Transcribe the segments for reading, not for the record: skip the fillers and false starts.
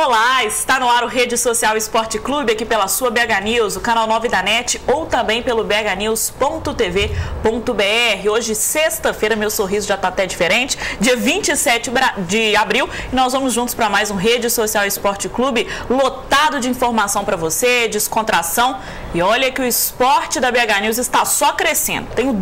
Olá, está no ar o Rede Social Esporte Clube, aqui pela sua BH News, o canal 9 da NET, ou também pelo bhnews.tv.br. Hoje, sexta-feira, meu sorriso já está até diferente, dia 27 de abril, e nós vamos juntos para mais um Rede Social Esporte Clube, lotado de informação para você, descontração. E olha que o esporte da BH News está só crescendo. Tenho,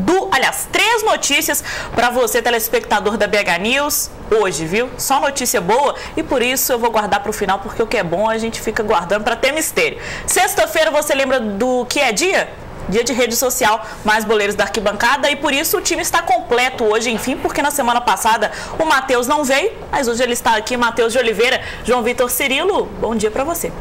três notícias para você, telespectador da BH News, hoje, viu? Só notícia boa, e por isso eu vou guardar para o final, porque o que é bom a gente fica guardando para ter mistério. Sexta-feira, você lembra do que é dia? Dia de rede social, mais boleiros da arquibancada, e por isso o time está completo hoje, enfim, porque na semana passada o Matheus não veio, mas hoje ele está aqui, Matheus de Oliveira, João Vitor Cirilo, bom dia para você.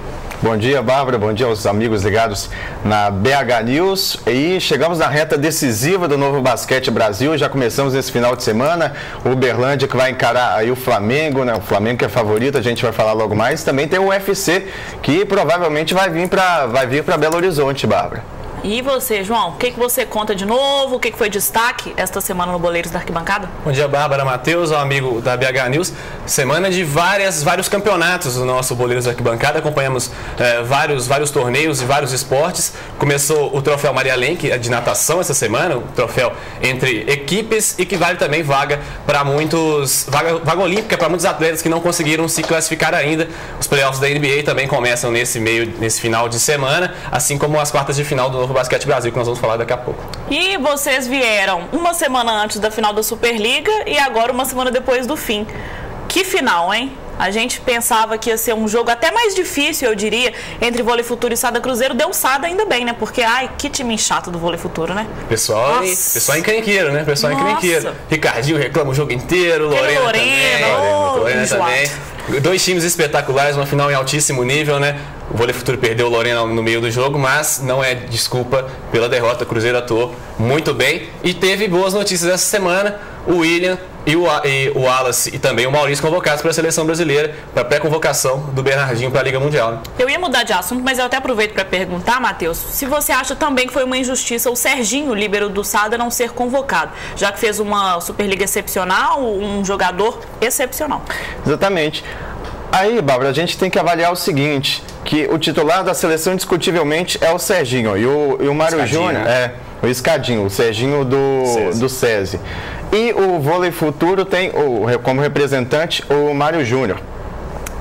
Bom dia, Bárbara, bom dia aos amigos ligados na BH News, e chegamos na reta decisiva do Novo Basquete Brasil, já começamos esse final de semana, o Uberlândia que vai encarar aí o Flamengo, né? O Flamengo que é favorito, a gente vai falar logo mais, também tem o UFC, que provavelmente vai vir para Belo Horizonte, Bárbara. E você, João, o que você conta de novo? O que foi destaque esta semana no Boleiros da Arquibancada? Bom dia, Bárbara, Matheus, ao amigo da BH News. Semana de vários campeonatos do nosso Boleiros da Arquibancada. Acompanhamos vários torneios e vários esportes. Começou o troféu Maria Lenk de natação essa semana, o troféu entre equipes, e que vale também vaga para vaga olímpica para muitos atletas que não conseguiram se classificar ainda. Os playoffs da NBA também começam nesse final de semana, assim como as quartas de final do Novo Basquete Brasil, que nós vamos falar daqui a pouco. E vocês vieram uma semana antes da final da Superliga e agora uma semana depois do fim. Que final, hein? A gente pensava que ia ser um jogo até mais difícil, eu diria, entre Vôlei Futuro e Sada Cruzeiro. Deu Sada ainda bem, né? Porque, que time chato do Vôlei Futuro, né? Pessoal é encrenqueiro, né? Pessoal é encrenqueiro. Ricardinho reclama o jogo inteiro, Lorena também. Dois times espetaculares, uma final em altíssimo nível, né? O Vôlei Futuro perdeu o Lorena no meio do jogo, mas não é desculpa pela derrota. O Cruzeiro atuou muito bem e teve boas notícias essa semana. O William e o Wallace e também o Maurício convocados para a seleção brasileira, para a pré-convocação do Bernardinho para a Liga Mundial. Né? Eu ia mudar de assunto, mas eu até aproveito para perguntar, Matheus, se você acha também que foi uma injustiça o Serginho, líbero do Sada, não ser convocado, já que fez uma Superliga excepcional, um jogador excepcional. Exatamente. Aí, Bárbara, a gente tem que avaliar o seguinte, que o titular da seleção indiscutivelmente é o Serginho, e o Mário Júnior o Escadinho, o Serginho do SESI. E o Vôlei Futuro tem como representante o Mário Júnior,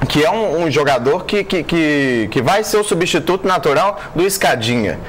que é um jogador que vai ser o substituto natural do Escadinha.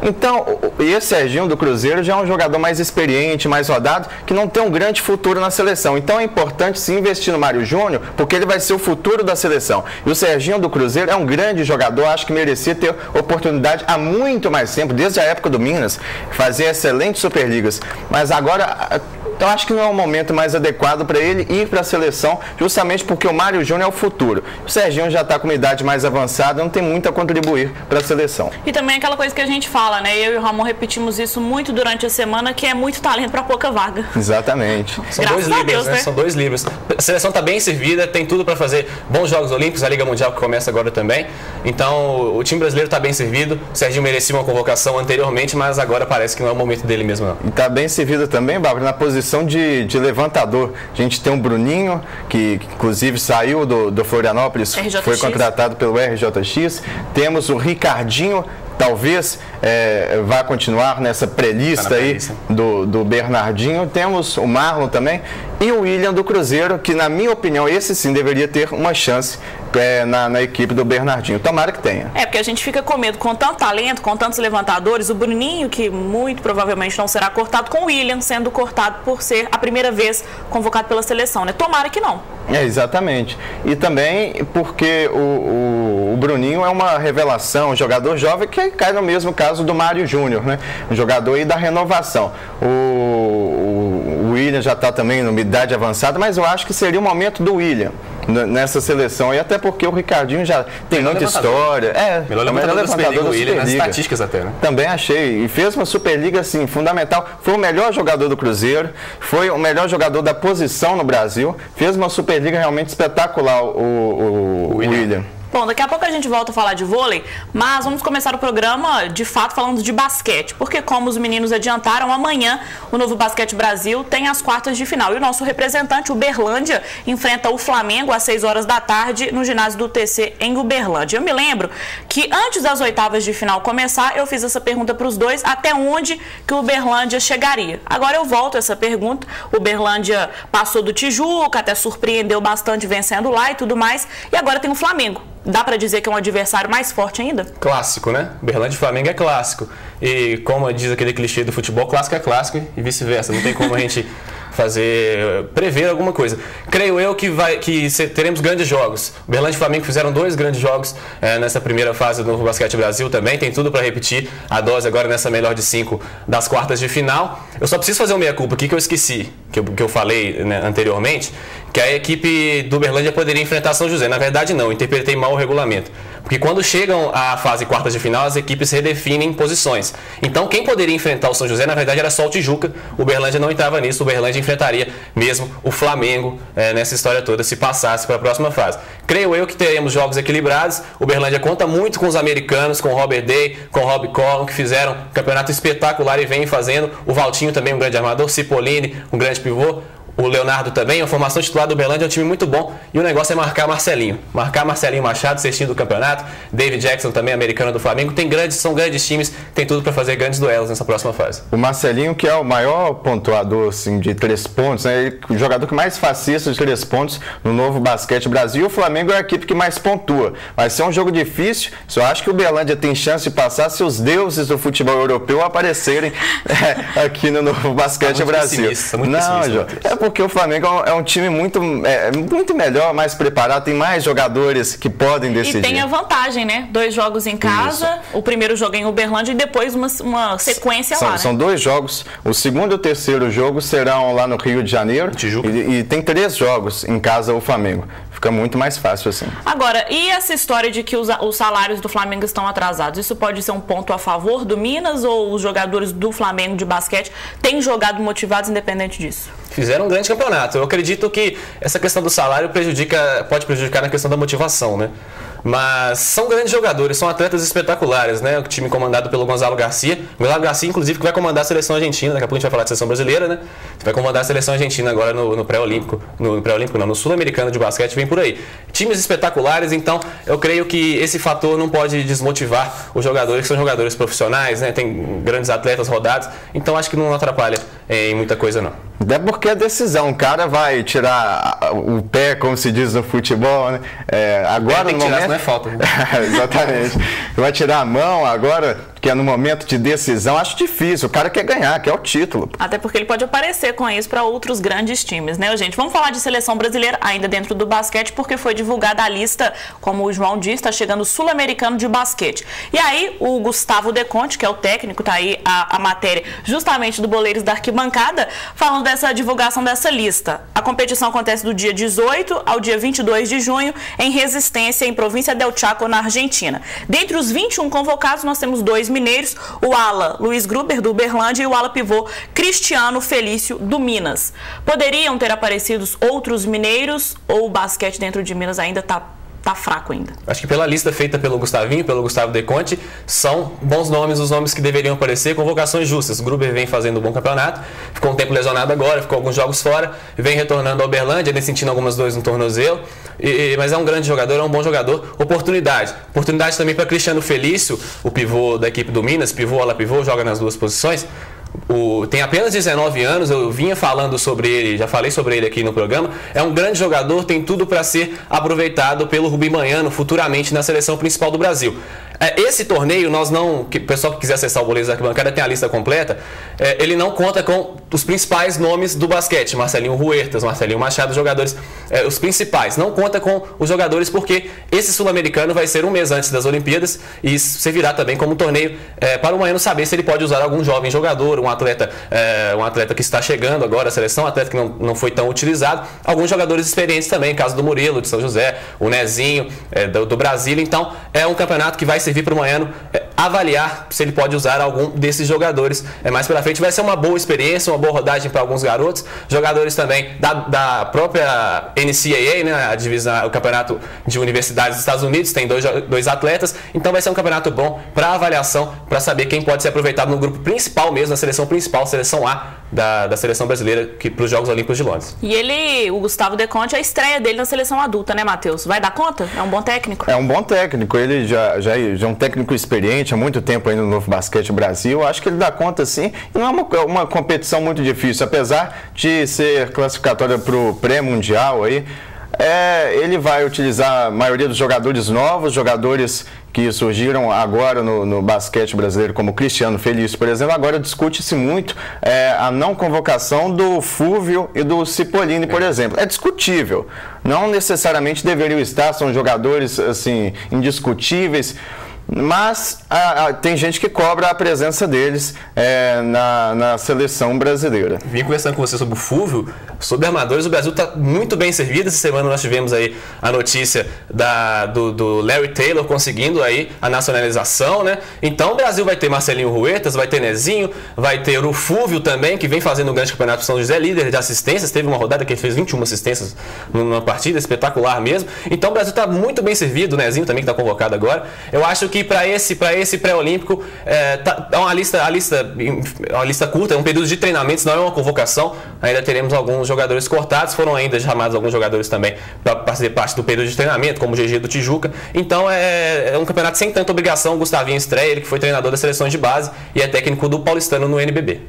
Então, esse Serginho do Cruzeiro já é um jogador mais experiente, mais rodado, que não tem um grande futuro na seleção. Então é importante se investir no Mário Júnior, porque ele vai ser o futuro da seleção. E o Serginho do Cruzeiro é um grande jogador, acho que merecia ter oportunidade há muito mais tempo, desde a época do Minas, fazer excelentes Superligas. Mas agora, eu acho que não é o momento mais adequado para ele ir para a seleção, justamente porque o Mário Júnior é o futuro. O Serginho já está com uma idade mais avançada, não tem muito a contribuir para a seleção. E também aquela coisa que a gente fala, né? Eu e o Ramon repetimos isso muito durante a semana, que é muito talento para pouca vaga. Exatamente. São dois livros, né? São dois livros. A seleção está bem servida, tem tudo para fazer bons Jogos Olímpicos, a Liga Mundial que começa agora também. Então, o time brasileiro está bem servido. O Serginho merecia uma convocação anteriormente, mas agora parece que não é o momento dele mesmo, não. E está bem servido também, Bárbara, na posição de levantador. A gente tem um Bruninho, que inclusive saiu do Florianópolis, RJX. Foi contratado pelo RJX. Temos o Ricardinho, talvez vá continuar nessa pré-lista aí do Bernardinho. Temos o Marlon também e o William do Cruzeiro, que na minha opinião esse sim deveria ter uma chance na equipe do Bernardinho. Tomara que tenha. Porque a gente fica com medo, com tanto talento, com tantos levantadores, o Bruninho, que muito provavelmente não será cortado, com o William sendo cortado por ser a primeira vez convocado pela seleção, né? Tomara que não. Exatamente. E também porque o Bruninho é uma revelação, um jogador jovem que cai no mesmo caso do Mário Júnior, né? Um jogador aí da renovação. O William já está também numa idade avançada, mas eu acho que seria o momento do William nessa seleção, e até porque o Ricardinho já tem muita história. Melhor levantador da Superliga, nas estatísticas até, né? Também achei, e fez uma Superliga assim, fundamental, foi o melhor jogador do Cruzeiro, foi o melhor jogador da posição no Brasil, fez uma Superliga realmente espetacular o William. Bom, daqui a pouco a gente volta a falar de vôlei, mas vamos começar o programa, de fato, falando de basquete, porque como os meninos adiantaram, amanhã o Novo Basquete Brasil tem as quartas de final. E o nosso representante, Uberlândia, enfrenta o Flamengo às 6 horas da tarde no ginásio do TC em Uberlândia. Eu me lembro que antes das oitavas de final começar, eu fiz essa pergunta para os dois, até onde que o Uberlândia chegaria. Agora eu volto a essa pergunta. O Uberlândia passou do Tijuca, até surpreendeu bastante vencendo lá e tudo mais, e agora tem o Flamengo. Dá pra dizer que é um adversário mais forte ainda? Clássico, né? Uberlândia e Flamengo é clássico. E como diz aquele clichê do futebol, clássico é clássico e vice-versa. Não tem como a gente prever alguma coisa. Creio eu que teremos grandes jogos. Uberlândia e Flamengo fizeram 2 grandes jogos nessa primeira fase do Novo Basquete Brasil também. Tem tudo para repetir a dose agora nessa melhor de 5 das quartas de final. Eu só preciso fazer uma meia-culpa aqui que eu esqueci, que eu falei, né, anteriormente, que a equipe do Uberlândia poderia enfrentar São José. Na verdade, não. Eu interpretei mal o regulamento. Porque quando chegam à fase quartas de final, as equipes redefinem posições. Então, quem poderia enfrentar o São José, na verdade, era só o Tijuca. O Uberlândia não entrava nisso. O Uberlândia enfrentaria mesmo o Flamengo nessa história toda, se passasse para a próxima fase. Creio eu que teremos jogos equilibrados. O Uberlândia conta muito com os americanos, com o Robert Day, com o Rob Collum, que fizeram um campeonato espetacular e vem fazendo. O Valtinho também, um grande armador. Cipollini, um grande pivô. O Leonardo também, a formação titular do Uberlândia é um time muito bom e o negócio é marcar Marcelinho. Marcar Marcelinho Machado, cestinho do campeonato. David Jackson também, americano do Flamengo. São grandes times, tem tudo para fazer grandes duelos nessa próxima fase. O Marcelinho, que é o maior pontuador assim, de 3 pontos, né? O jogador que mais faz cesta de 3 pontos no Novo Basquete Brasil. E o Flamengo é a equipe que mais pontua. Vai ser um jogo difícil. Só acho que o Uberlândia tem chance de passar se os deuses do futebol europeu aparecerem aqui no Novo Basquete Brasil. Não, João. Porque o Flamengo é um time muito melhor, mais preparado, tem mais jogadores que podem decidir. E tem a vantagem, né? 2 jogos em casa, isso. O primeiro jogo em Uberlândia e depois uma sequência lá, né? São 2 jogos. O segundo e o terceiro jogo serão lá no Rio de Janeiro. E tem 3 jogos em casa o Flamengo. Fica muito mais fácil assim. Agora, e essa história de que os salários do Flamengo estão atrasados? Isso pode ser um ponto a favor do Minas ou os jogadores do Flamengo de basquete têm jogado motivados independente disso? Fizeram um grande campeonato. Eu acredito que essa questão do salário pode prejudicar na questão da motivação, né? Mas são grandes jogadores, são atletas espetaculares, né? O time comandado pelo Gonzalo Garcia. O Gonzalo Garcia, inclusive, que vai comandar a seleção argentina. Daqui a pouco a gente vai falar de seleção brasileira, né? Vai comandar a seleção argentina agora no pré-olímpico. No sul-americano de basquete, vem por aí. Times espetaculares, então eu creio que esse fator não pode desmotivar os jogadores, que são jogadores profissionais, né? Tem grandes atletas rodados, então acho que não atrapalha em muita coisa, não. Até porque é decisão, o cara vai tirar o pé, como se diz no futebol, né? Agora no momento... Tirar, não é falta. Né? Exatamente. Vai tirar a mão agora, que é no momento de decisão, acho difícil. O cara quer ganhar, quer o título. Até porque ele pode aparecer com isso para outros grandes times, né, gente? Vamos falar de seleção brasileira ainda dentro do basquete, porque foi divulgada a lista, como o João disse, está chegando o sul-americano de basquete. E aí, o Gustavo Deconte, que é o técnico, tá aí a matéria justamente do Boleiros da Arquibancada, falando dessa divulgação dessa lista. A competição acontece do dia 18 ao dia 22 de junho em Resistência, em Província del Chaco, na Argentina. Dentre os 21 convocados, nós temos 2 mineiros, o ala Luiz Gruber, do Uberlândia, e o ala pivô Cristiano Felício, do Minas. Poderiam ter aparecido outros mineiros ou o basquete dentro de Minas ainda está fraco ainda? Acho que pela lista feita pelo Gustavinho, pelo Gustavo Deconte, são bons nomes, os nomes que deveriam aparecer, convocações justas. O Gruber vem fazendo um bom campeonato, ficou um tempo lesionado agora, ficou alguns jogos fora, vem retornando ao Uberlândia, vem sentindo algumas dores no tornozelo, mas é um grande jogador, é um bom jogador. Oportunidade também para Cristiano Felício, o pivô da equipe do Minas, pivô, ala pivô, joga nas 2 posições. Tem apenas 19 anos, eu vinha falando sobre ele, já falei sobre ele aqui no programa. É um grande jogador, tem tudo para ser aproveitado pelo Rubim Manhano futuramente na seleção principal do Brasil. Esse torneio, o pessoal que quiser acessar o Boleiros da Arquibancada tem a lista completa, ele não conta com os principais nomes do basquete, Marcelinho Huertas, Marcelinho Machado, jogadores, os principais. Não conta com os jogadores porque esse sul-americano vai ser um mês antes das Olimpíadas e servirá também como torneio para o Manhano saber se ele pode usar algum jovem jogador, um atleta que está chegando agora à seleção, um atleta que não foi tão utilizado, alguns jogadores experientes também, caso do Murilo, de São José, o Nezinho, do Brasília. Então, é um campeonato que vai servir para o Manhano avaliar se ele pode usar algum desses jogadores mais pela frente. Vai ser uma boa experiência, uma boa rodagem para alguns garotos, jogadores também da própria NCAA, né, a divisão, o campeonato de universidades dos Estados Unidos, tem dois atletas, então vai ser um campeonato bom para avaliação, para saber quem pode ser aproveitado no grupo principal mesmo, na seleção principal, seleção A da seleção brasileira para os Jogos Olímpicos de Londres. E o Gustavo De Conte, a estreia dele na seleção adulta, né, Matheus? Vai dar conta? É um bom técnico? É um bom técnico, ele já é um técnico experiente, há muito tempo aí no Novo Basquete Brasil, acho que ele dá conta sim, e não é uma competição muito difícil, apesar de ser classificatória para o pré-mundial aí, ele vai utilizar a maioria dos jogadores novos, jogadores que surgiram agora no basquete brasileiro, como Cristiano Felício, por exemplo. Agora discute-se muito a não convocação do Fúvio e do Cipollini, por exemplo. É discutível, não necessariamente deveriam estar, são jogadores assim, indiscutíveis, mas tem gente que cobra a presença deles na seleção brasileira. Vim conversando com você sobre o Fúvio, sobre armadores. O Brasil está muito bem servido. Essa semana nós tivemos aí a notícia do Larry Taylor conseguindo aí a nacionalização, né? Então o Brasil vai ter Marcelinho Huertas, vai ter Nezinho, vai ter o Fúvio também, que vem fazendo um grande campeonato de São José, líder de assistências. Teve uma rodada que ele fez 21 assistências numa partida, espetacular mesmo. Então o Brasil está muito bem servido, o Nezinho também que está convocado agora. Eu acho que para esse pré-olímpico é uma lista curta, é um período de treinamentos, não é uma convocação. Ainda teremos alguns jogadores cortados, foram ainda chamados alguns jogadores também para fazer parte do período de treinamento, como o GG do Tijuca. Então é um campeonato sem tanta obrigação. O Gustavinho estreia, ele que foi treinador das seleções de base e é técnico do Paulistano no NBB.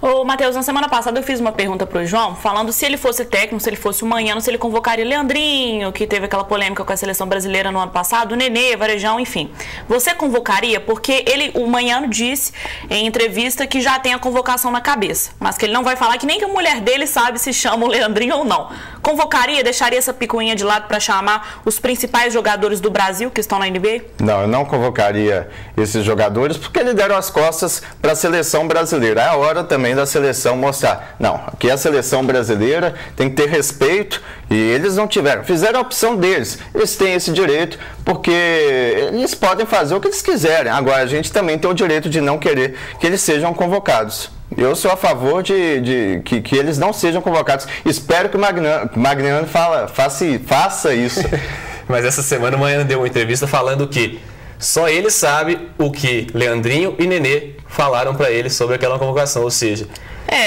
Ô Matheus, na semana passada eu fiz uma pergunta pro João, falando se ele fosse técnico, se ele fosse o Manhano, se ele convocaria Leandrinho, que teve aquela polêmica com a seleção brasileira no ano passado, o Nenê, Varejão, enfim. Você convocaria? Porque o Manhano disse em entrevista que já tem a convocação na cabeça, mas que ele não vai falar, que nem que a mulher dele sabe se chama o Leandrinho ou não. Convocaria, deixaria essa picuinha de lado para chamar os principais jogadores do Brasil que estão na NBA? Não, eu não convocaria esses jogadores porque eles deram as costas para a seleção brasileira. É a hora também da seleção mostrar, não, aqui é a seleção brasileira, tem que ter respeito, e eles não tiveram, fizeram a opção deles, eles têm esse direito, porque eles podem fazer o que eles quiserem. Agora a gente também tem o direito de não querer que eles sejam convocados. Eu sou a favor de que eles não sejam convocados. Espero que o Magnano faça isso. Mas essa semana o Manhano deu uma entrevista falando que só ele sabe o que Leandrinho e Nenê falaram para ele sobre aquela convocação, ou seja,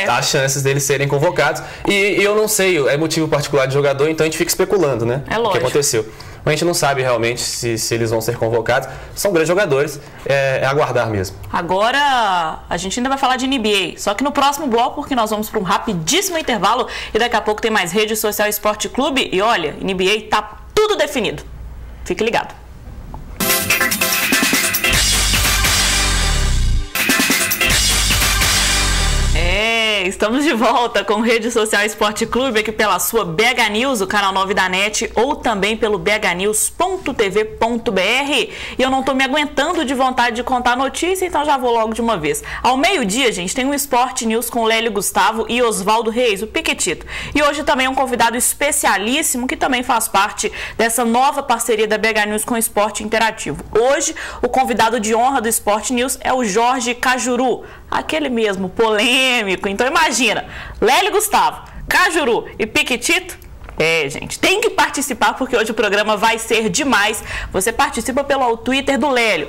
as chances deles serem convocados. E eu não sei, é motivo particular de jogador, então a gente fica especulando, né? É lógico. O que aconteceu. Mas a gente não sabe realmente se eles vão ser convocados. São grandes jogadores, é aguardar mesmo. Agora a gente ainda vai falar de NBA, só que no próximo bloco, porque nós vamos para um rapidíssimo intervalo e daqui a pouco tem mais Rede Social Esporte Clube. E olha, NBA tá tudo definido. Fique ligado. Estamos de volta com Rede Social Esporte Clube, aqui pela sua BH News, o canal 9 da NET, ou também pelo bhnews.tv.br. E eu não tô me aguentando de vontade de contar a notícia, então já vou logo de uma vez. Ao meio-dia, gente, tem um Sport News com Lélio Gustavo e Oswaldo Reis, o Piquetito. E hoje também um convidado especialíssimo, que também faz parte dessa nova parceria da BH News com o Esporte Interativo. Hoje, o convidado de honra do Sport News é o Jorge Cajuru, aquele mesmo polêmico. Então imagina, Lélio Gustavo, Cajuru e Piquetito. Gente, tem que participar porque hoje o programa vai ser demais. Você participa pelo Twitter do Lélio,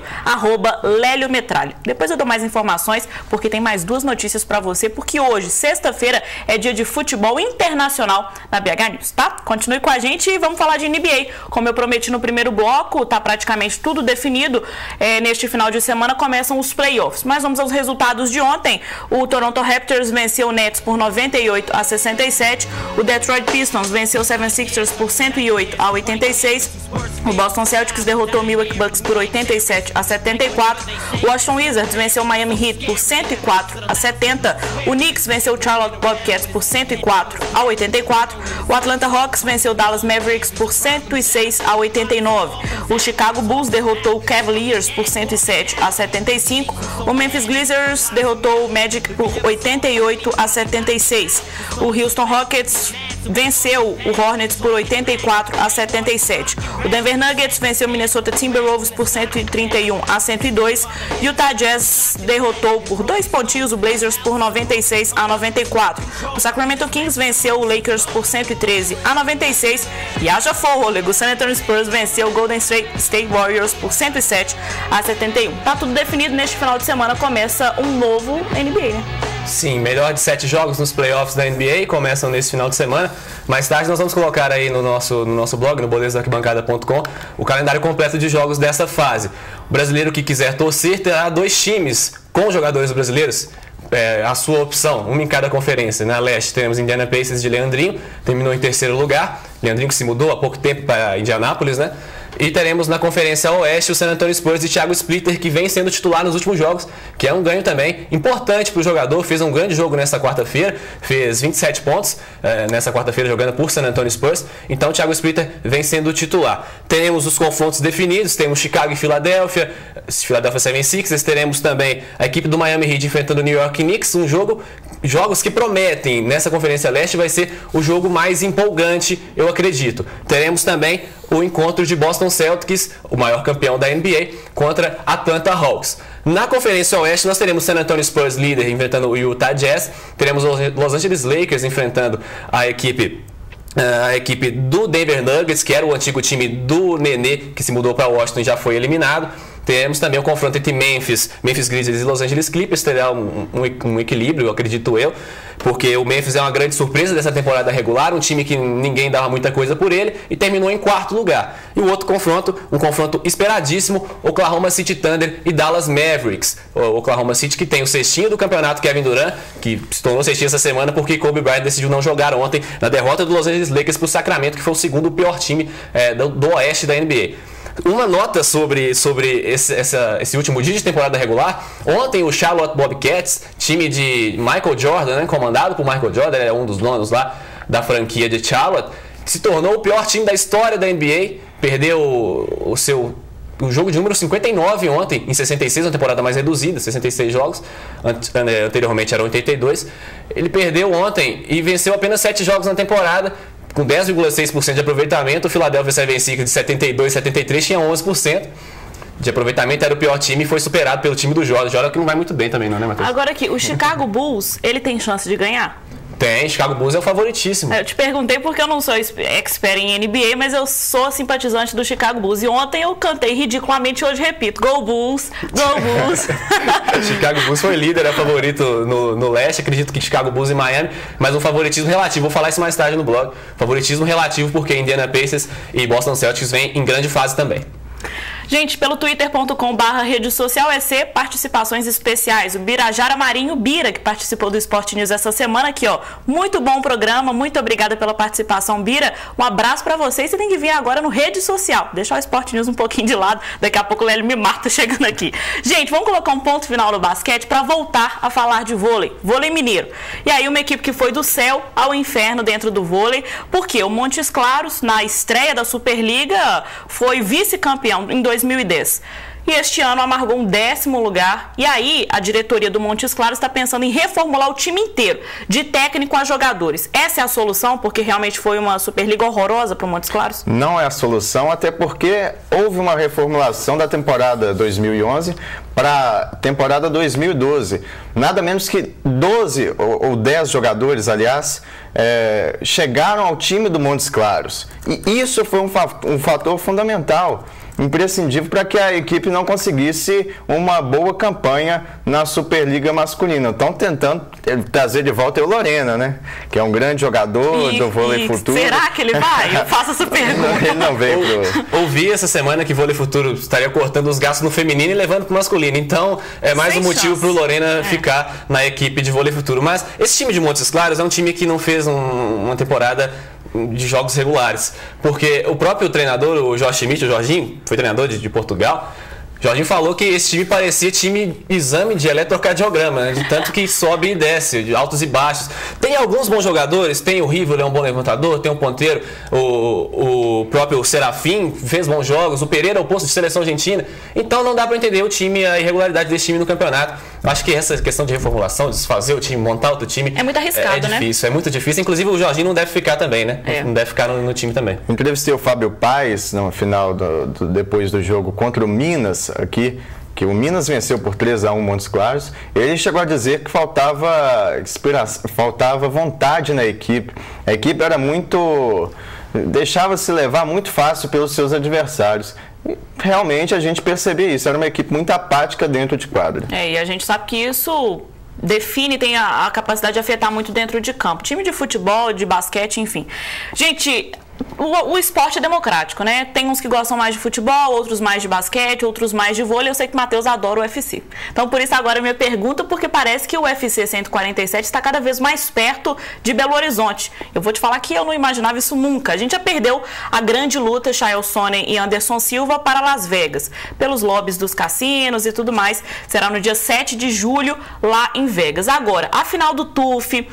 @LélioMetralha. Depois eu dou mais informações porque tem mais duas notícias para você, porque hoje, sexta-feira, é dia de futebol internacional na BH News, tá? Continue com a gente e vamos falar de NBA. Como eu prometi no primeiro bloco, tá praticamente tudo definido. Neste final de semana começam os playoffs. Mas vamos aos resultados de ontem. O Toronto Raptors venceu o Nets por 98-67. O Detroit Pistons venceu o 76ers por 108-86. O Boston Celtics derrotou o Milwaukee Bucks por 87-74. O Washington Wizards venceu o Miami Heat por 104-70. O Knicks venceu o Charlotte Bobcats por 104-84. O Atlanta Hawks venceu o Dallas Mavericks por 106-89. O Chicago Bulls derrotou o Cavaliers por 107-75. O Memphis Grizzlies derrotou o Magic por 88-76. O Houston Rockets venceu o Hornets por 84-77. O Denver Nuggets venceu o Minnesota Timberwolves por 131-102. E o Utah Jazz derrotou por 2 pontinhos o Blazers por 96-94. O Sacramento Kings venceu o Lakers por 113-96. E haja fôlego, o San Antonio Spurs venceu o Golden State Warriors por 107-71. Tá tudo definido, neste final de semana começa um novo NBA, né? Sim, melhor de 7 jogos nos playoffs da NBA começam nesse final de semana. Mais tarde nós vamos colocar aí no nosso blog, no boleirosdarquibancada.com, o calendário completo de jogos dessa fase. O brasileiro que quiser torcer terá 2 times com jogadores brasileiros, a sua opção, uma em cada conferência. Na leste temos Indiana Pacers de Leandrinho, terminou em 3º lugar. Leandrinho que se mudou há pouco tempo para Indianápolis, né? E teremos na Conferência Oeste o San Antonio Spurs de Thiago Splitter, que vem sendo titular nos últimos jogos, que é um ganho também importante para o jogador. Fez um grande jogo nesta quarta-feira, fez 27 pontos nessa quarta-feira jogando por San Antonio Spurs. Então o Thiago Splitter vem sendo titular. Teremos os confrontos definidos, temos Chicago e Filadélfia 76ers. Teremos também a equipe do Miami Heat enfrentando o New York Knicks, jogos que prometem. Nessa Conferência Leste vai ser o jogo mais empolgante, eu acredito. Teremos também o encontro de Boston Celtics, o maior campeão da NBA, contra Atlanta Hawks. Na Conferência Oeste nós teremos San Antonio Spurs líder enfrentando o Utah Jazz, teremos os Los Angeles Lakers enfrentando a equipe do Denver Nuggets, que era o antigo time do Nenê, que se mudou para Washington e já foi eliminado. Teremos também o confronto entre Memphis Grizzlies e Los Angeles Clippers. Terá um equilíbrio, acredito eu, porque o Memphis é uma grande surpresa dessa temporada regular, um time que ninguém dava muita coisa por ele e terminou em 4º lugar. E o outro confronto, um confronto esperadíssimo, Oklahoma City Thunder e Dallas Mavericks. O Oklahoma City que tem o cestinho do campeonato, Kevin Durant, que se tornou cestinho essa semana porque Kobe Bryant decidiu não jogar ontem na derrota do Los Angeles Lakers para o Sacramento, que foi o 2º pior time do Oeste da NBA. Uma nota sobre esse último dia de temporada regular. Ontem o Charlotte Bobcats, time de Michael Jordan, né, comandado por Michael Jordan, é um dos donos lá da franquia de Charlotte, se tornou o pior time da história da NBA. Perdeu o jogo de número 59 ontem, em 66, uma temporada mais reduzida, 66 jogos, anteriormente eram 82. Ele perdeu ontem e venceu apenas 7 jogos na temporada, com 10,6% de aproveitamento. O Philadelphia 76ers de 72-73 tinha 11% de aproveitamento, era o pior time e foi superado pelo time do Jordan. Jordan que não vai muito bem também, não, né, Matheus? Agora aqui, o Chicago Bulls, ele tem chance de ganhar? Tem, Chicago Bulls é o favoritíssimo. Eu te perguntei porque eu não sou expert em NBA, mas eu sou simpatizante do Chicago Bulls. E ontem eu cantei ridiculamente, hoje repito, Go Bulls, Go Bulls. Chicago Bulls foi líder, é favorito no leste, acredito que Chicago Bulls e Miami, mas um favoritismo relativo, vou falar isso mais tarde no blog. Favoritismo relativo porque Indiana Pacers e Boston Celtics vêm em grande fase também. Gente, pelo twitter.com/rede-social-EC, participações especiais. O Birajara Marinho Bira, que participou do Sport News essa semana aqui, ó. Muito bom programa, muito obrigada pela participação, Bira. Um abraço pra vocês. Você tem que vir agora no Rede Social. Deixar o Sport News um pouquinho de lado. Daqui a pouco o Lélio me mata chegando aqui. Gente, vamos colocar um ponto final no basquete pra voltar a falar de vôlei. Vôlei mineiro. E aí uma equipe que foi do céu ao inferno dentro do vôlei, porque o Montes Claros, na estreia da Superliga, foi vice-campeão em 2010. E este ano amargou um 10º lugar. E aí a diretoria do Montes Claros está pensando em reformular o time inteiro, de técnico a jogadores. Essa é a solução, porque realmente foi uma Superliga horrorosa para o Montes Claros? Não é a solução, até porque houve uma reformulação da temporada 2011 para a temporada 2012. Nada menos que 12 ou 10 jogadores, aliás, chegaram ao time do Montes Claros. E isso foi um fator fundamental, imprescindível para que a equipe não conseguisse uma boa campanha na Superliga masculina. Estão tentando trazer de volta o Lorena, né? Que é um grande jogador do vôlei futuro. Será que ele vai? Eu faço essa pergunta. Ele não veio Ouvi essa semana que vôlei futuro estaria cortando os gastos no feminino e levando para o masculino. Então, é mais um motivo para o Lorena ficar na equipe de vôlei futuro. Mas esse time de Montes Claros é um time que não fez uma temporada de jogos regulares, porque o próprio treinador, o Jorge Schmidt, o Jorginho, foi treinador de Portugal. Jorginho falou que esse time parecia time exame de eletrocardiograma, né? De tanto que sobe e desce, de altos e baixos. Tem alguns bons jogadores, tem o Rivoli, é um bom levantador, tem um ponteiro, o próprio Serafim fez bons jogos, o Pereira é o posto de seleção argentina. Então não dá para entender o time, a irregularidade desse time no campeonato. Acho que essa questão de reformulação, desfazer o time, montar outro time... É muito arriscado, né? É difícil, é muito difícil. Inclusive o Jorginho não deve ficar também, né? Não deve ficar no time também. Entrevistei o Fábio Paes no final, depois do jogo contra o Minas aqui, que o Minas venceu por 3-1 Montes Claros. Ele chegou a dizer que faltava inspiração, faltava vontade na equipe. A equipe era muito... deixava-se levar muito fácil pelos seus adversários. E realmente a gente percebia isso, era uma equipe muito apática dentro de quadra. E a gente sabe que isso define, tem a capacidade de afetar muito dentro de campo. Time de futebol, de basquete, enfim. Gente... O esporte é democrático, né? Tem uns que gostam mais de futebol, outros mais de basquete, outros mais de vôlei. Eu sei que o Matheus adora o UFC. Então, por isso, agora a minha pergunta, porque parece que o UFC 147 está cada vez mais perto de Belo Horizonte. Eu vou te falar que eu não imaginava isso nunca. A gente já perdeu a grande luta Chael Sonnen e Anderson Silva para Las Vegas, pelos lobbies dos cassinos e tudo mais. Será no dia 7 de julho, lá em Vegas. Agora, a final do TUF,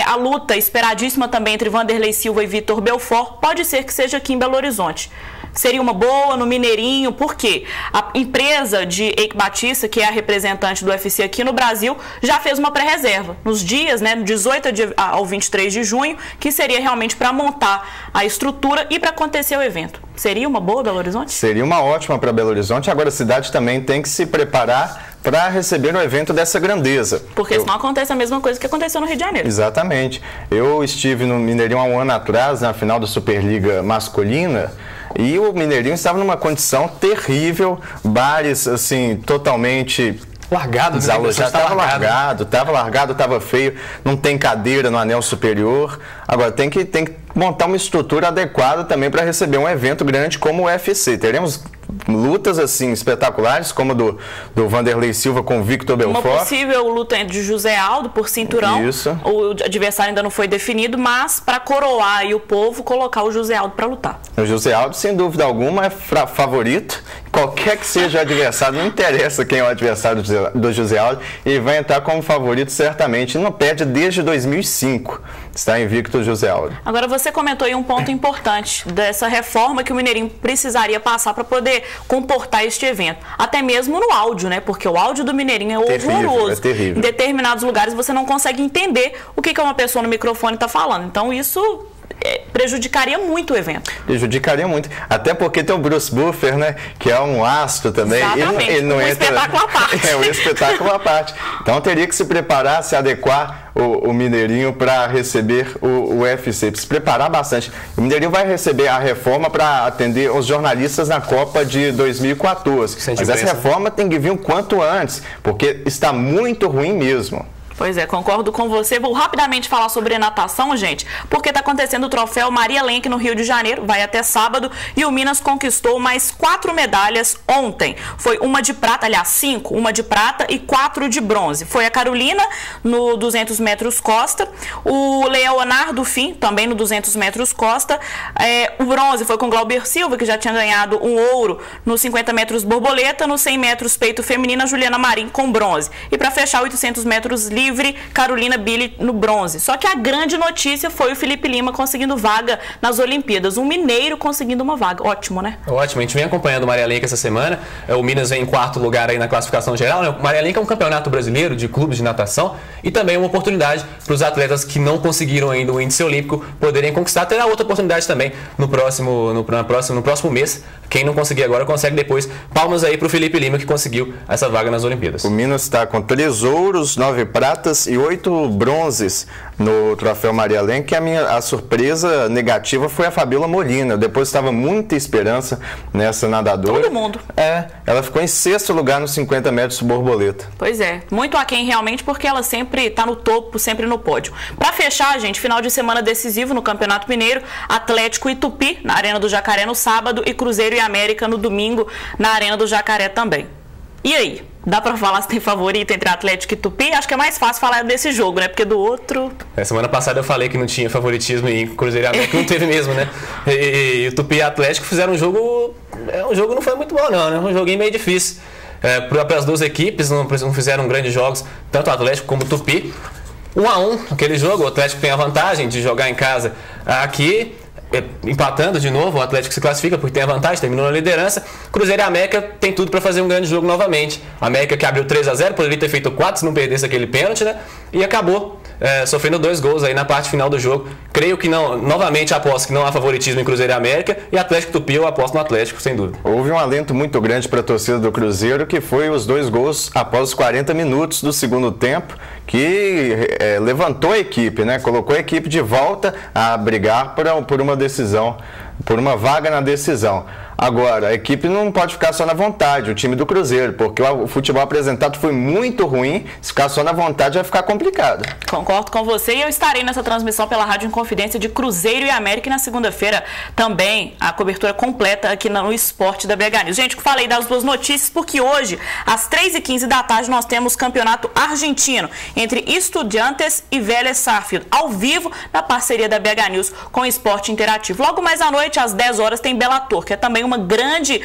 a luta esperadíssima também entre Vanderlei Silva e Vitor Belfort, pode ser que seja aqui em Belo Horizonte. Seria uma boa no Mineirinho, porque a empresa de Eike Batista, que é a representante do UFC aqui no Brasil, já fez uma pré-reserva nos dias, né, do 18 ao 23 de junho, que seria realmente para montar a estrutura e para acontecer o evento. Seria uma boa Belo Horizonte? Seria uma ótima para Belo Horizonte. Agora a cidade também tem que se preparar para receber um evento dessa grandeza. Porque senão acontece a mesma coisa que aconteceu no Rio de Janeiro. Exatamente. Eu estive no Mineirinho há um ano atrás, na final da Superliga masculina, e o Mineirinho estava numa condição terrível, bares assim totalmente largado, já estava largado, estava feio, não tem cadeira no anel superior. Agora tem que montar uma estrutura adequada também para receber um evento grande como o UFC. Teremos lutas assim espetaculares, como do Vanderlei Silva com o Victor Belfort. Uma possível luta entre José Aldo por cinturão. Isso. O adversário ainda não foi definido, mas para coroar e o povo, colocar o José Aldo para lutar. O José Aldo, sem dúvida alguma, é favorito. Qualquer que seja o adversário, não interessa quem é o adversário do José Aldo, ele vai entrar como favorito certamente. Ele não perde desde 2005. Está invicto o José Aldo. Agora, você comentou aí um ponto importante dessa reforma que o Mineirinho precisaria passar para poder comportar este evento. Até mesmo no áudio, né? Porque o áudio do Mineirinho é horroroso. É terrível. Em determinados lugares você não consegue entender o que uma pessoa no microfone está falando. Então, isso prejudicaria muito o evento. Prejudicaria muito. Até porque tem o Bruce Buffer, né? Que é um astro também. Exatamente. Ele não entra... espetáculo à parte. É um espetáculo à parte. Então teria que se preparar, se adequar o Mineirinho para receber o UFC. Se preparar bastante. O Mineirinho vai receber a reforma para atender os jornalistas na Copa de 2014. Mas essa reforma tem que vir o quanto antes, porque está muito ruim mesmo. Pois é, concordo com você. Vou rapidamente falar sobre natação, gente, porque está acontecendo o troféu Maria Lenk no Rio de Janeiro, vai até sábado, e o Minas conquistou mais 4 medalhas ontem. Foi uma de prata, aliás, 5, uma de prata e 4 de bronze. Foi a Carolina no 200 metros costa, o Leonardo Fim, também no 200 metros costa, o bronze foi com o Glauber Silva, que já tinha ganhado um ouro no 50 metros borboleta, no 100 metros peito feminina, Juliana Marim com bronze. E para fechar 800 metros livre, Carolina Billy no bronze. Só que a grande notícia foi o Felipe Lima conseguindo vaga nas Olimpíadas. Um mineiro conseguindo uma vaga. Ótimo, né? Ótimo. A gente vem acompanhando o Maria Lenk essa semana. O Minas vem em 4º lugar aí na classificação geral. O Maria Lenk é um campeonato brasileiro de clubes de natação e também uma oportunidade para os atletas que não conseguiram ainda o índice olímpico poderem conquistar. Terá outra oportunidade também no próximo mês. Quem não conseguir agora consegue depois. Palmas aí para o Felipe Lima, que conseguiu essa vaga nas Olimpíadas. O Minas está com 3 ouros, 9 pratas e 8 bronzes no troféu Maria Lenk. A surpresa negativa foi a Fabiola Molina. Depois estava muita esperança nessa nadadora. Todo mundo. Ela ficou em 6º lugar nos 50 metros borboleta. Pois é, muito aquém realmente, porque ela sempre está no topo, sempre no pódio. Para fechar, gente, final de semana decisivo no Campeonato Mineiro, Atlético e Tupi na Arena do Jacaré no sábado e Cruzeiro e América no domingo na Arena do Jacaré também. E aí? Dá pra falar se tem favorito entre Atlético e Tupi? Acho que é mais fácil falar desse jogo, né? Porque do outro... Semana passada eu falei que não tinha favoritismo em Cruzeiro e América, não teve mesmo, né? E o Tupi e Atlético fizeram um jogo... O jogo não foi muito bom, não, né? Um joguinho meio difícil. Para as duas equipes, não fizeram grandes jogos, tanto o Atlético como o Tupi. 1-1, aquele jogo, o Atlético tem a vantagem de jogar em casa aqui. empatando de novo, o Atlético se classifica porque tem a vantagem, terminou na liderança. Cruzeiro e América tem tudo para fazer um grande jogo novamente. A América que abriu 3-0, poderia ter feito 4 se não perdesse aquele pênalti, né? E acabou sofrendo 2 gols aí na parte final do jogo. Creio que não, novamente aposto que não há favoritismo em Cruzeiro e América, e Atlético Tupi eu aposto no Atlético, sem dúvida. Houve um alento muito grande para a torcida do Cruzeiro, que foi os 2 gols após os 40 minutos do segundo tempo, que levantou a equipe, né? Colocou a equipe de volta a brigar por uma decisão, por uma vaga na decisão. Agora, a equipe não pode ficar só na vontade, o time do Cruzeiro, porque o futebol apresentado foi muito ruim. Se ficar só na vontade vai ficar complicado. Concordo com você, e eu estarei nessa transmissão pela Rádio Inconfidência de Cruzeiro e América, e na segunda-feira também a cobertura completa aqui no Esporte da BH News. Gente, eu falei das 2 notícias porque hoje, às 3h15 da tarde, nós temos campeonato argentino entre Estudiantes e Vélez Sarsfield, ao vivo, na parceria da BH News com o Esporte Interativo. Logo mais à noite, às 10 horas, tem Bellator, que é também um grande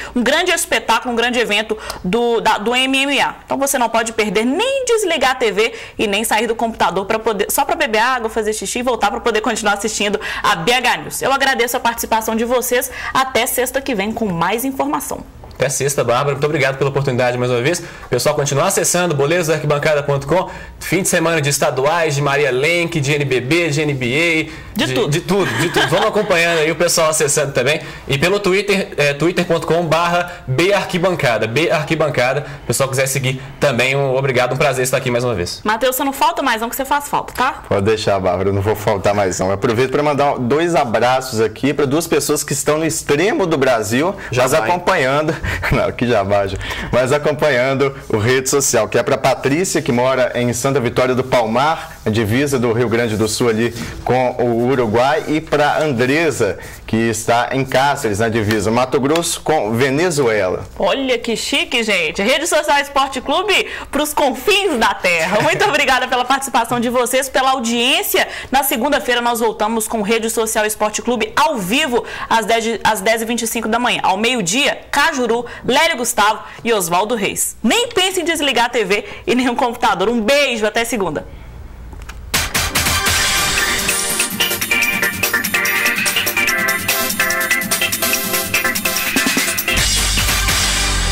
espetáculo, um grande evento do MMA. Então você não pode perder, nem desligar a TV e nem sair do computador só para beber água, fazer xixi e voltar para poder continuar assistindo a BH News. Eu agradeço a participação de vocês. Até sexta que vem com mais informação. Até sexta, Bárbara. Muito obrigado pela oportunidade mais uma vez. Pessoal, continuar acessando boleirosdarquibancada.com. Fim de semana de estaduais, de Maria Lenk, de NBB, de NBA. De tudo. Vamos acompanhando aí, o pessoal acessando também. E pelo Twitter, twitter.com/barquibancada. Barquibancada. O pessoal quiser seguir também, obrigado. Um prazer estar aqui mais uma vez. Matheus, você não falta mais não, que você faz falta, tá? Pode deixar, Bárbara. Eu não vou faltar mais não. Eu aproveito para mandar 2 abraços aqui para 2 pessoas que estão no extremo do Brasil, mas acompanhando... Não, que jamais. Mas acompanhando o rede social, que é para Patrícia, que mora em Santa Vitória do Palmar, a divisa do Rio Grande do Sul ali com o Uruguai, e para Andresa, que está em Cáceres, na divisa Mato Grosso com Venezuela. Olha que chique, gente. Rede Social Esporte Clube para os confins da terra. Muito obrigada pela participação de vocês, pela audiência. Na segunda-feira nós voltamos com Rede Social Esporte Clube ao vivo às 10h25 da manhã. Ao meio-dia, Cajuru, Lélio Gustavo e Oswaldo Reis. Nem pense em desligar a TV e nem o computador. Um beijo, até segunda.